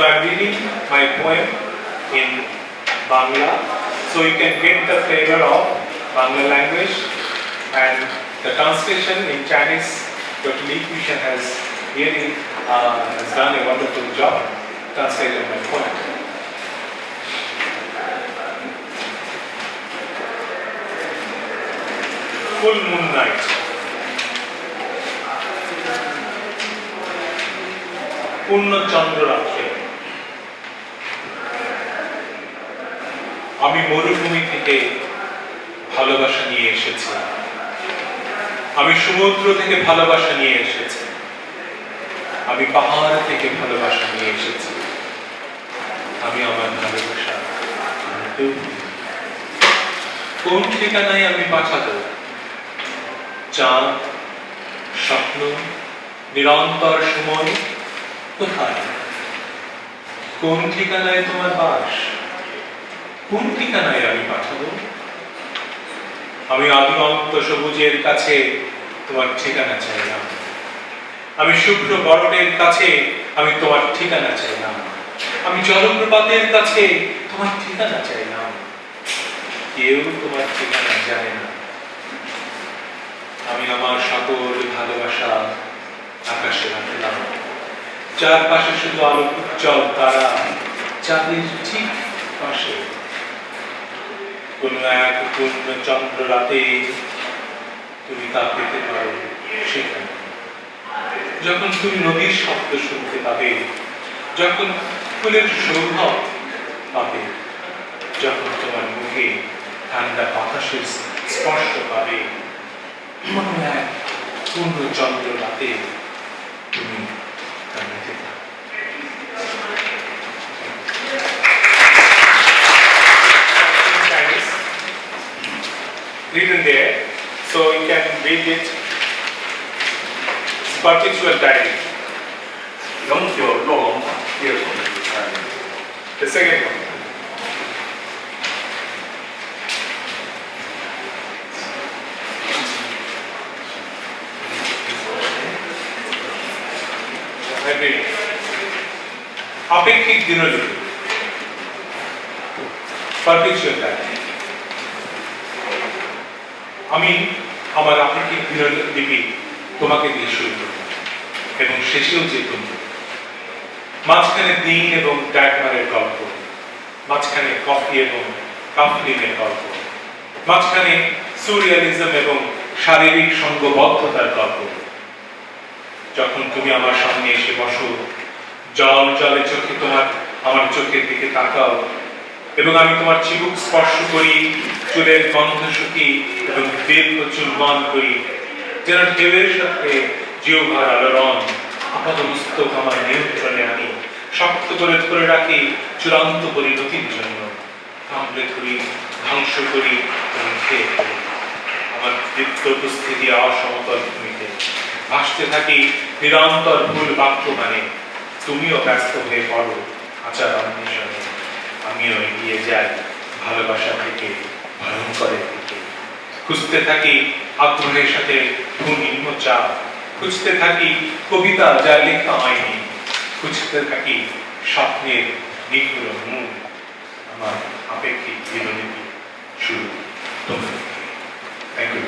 So I'm reading my poem in Bangla, so you can get the flavor of Bangla language, and the translation in Chinese, Dr. Li Kushan has really has done a wonderful job translating my poem. Full moon night. পূর্ণ চন্দ্র রাত্রে আমি মরুভূমি থেকে ভালোবাসা নিয়ে এসেছি, আমি সমুদ্র থেকে ভালোবাসা নিয়ে এসেছি, আমি পাহাড় থেকে ভালোবাসা নিয়ে এসেছি, আমি আমার ভালোবাসা কোন ঠিকানায় আমি পাঠাবো? চাঁদ, স্বপ্ন, নিরন্তর সময় কোথায়? কোন ঠিকানায় তোমার বাস? কোন ঠিকানায় আমি পাঠাবো? আমি আদিমন্ত সবুজের কাছে তোমার ঠিকানা চাইলাম, আমি শুভ্র বরফের কাছে আমি তোমার ঠিকানা চাইলাম, আমি জলপ্রপাতের কাছে তোমার ঠিকানা চাইলাম। কেউ তোমার ঠিকানা জানে না। আমি আমার সকল ভালোবাসা আকাশে রাখলাম, চারপাশে শুধু আলো উজ্জ্বল তারা, চাঁদের ঠিক পাশে কোন এক পূর্ণ চন্দ্র রাতে তুমি তা পেতে পারো সেখানে। যখন তুমি নদীর শব্দ শুনতে পাবে, যখন ফুলের সৌরভ পাবে, যখন তোমার মুখে ঠান্ডা বাতাসের স্পর্শ পাবে, কোনো এক পূর্ণ চন্দ্র রাতে তুমি তা নিতে পারো। Written there, so you can read it. Perpetual diary. 永久落龙法第二首的比赛。 The second one. I read. আপেক্ষিক দিনলিপি। Perpetual diary. আমি আমার আপেক্ষিক দিনলিপি তোমাকে দিয়ে শুরু করব এবং শেষেও যে তুমি। মাঝখানে দিন এবং ড্যাগমারের গল্প, মাঝখানে কফি এবং কাফলিনের গল্প, মাঝখানে সুরিয়ালিজম এবং শারীরিক সঙ্গবদ্ধতার গল্প। যখন তুমি আমার সামনে এসে বসো, জল জলে চোখে তোমার আমার চোখের দিকে তাকাও এবং আমি তোমার চিবুক স্পর্শ করি, চুলের গন্ধ শুকি এবং দীর্ঘ চুম্বন করি, যেন ঢেউয়ের সাথে জিহ্বার আলোড়ন আপাতমস্তক আমার নিয়ন্ত্রণে আনি, শক্ত করে ধরে রাখি চূড়ান্ত পরিণতির জন্য। কামড়ে ধরি, ধ্বংস করি এবং খেয়ে ফেলি। আমার দীপ্ত উপস্থিতি অসমতল ভূমিতে ভাসতে থাকি নিরন্তর ভুল বাক্য মানে। তুমিও ব্যস্ত হয়ে পড়ো আচার অন্বেষণে, আমিও এগিয়ে যাই ভালোবাসা থেকে ভয়ঙ্করের দিকে। খুঁজতে থাকি আগ্রহের সাথে ভূনিম্ন চাপ, খুঁজতে থাকি কবিতা যা লেখা হয়নি, খুঁজতে থাকি স্বপ্নের নিগুড় মূল। আমার আপেক্ষিক দিনলিপি শুরু তোমার। Thank you.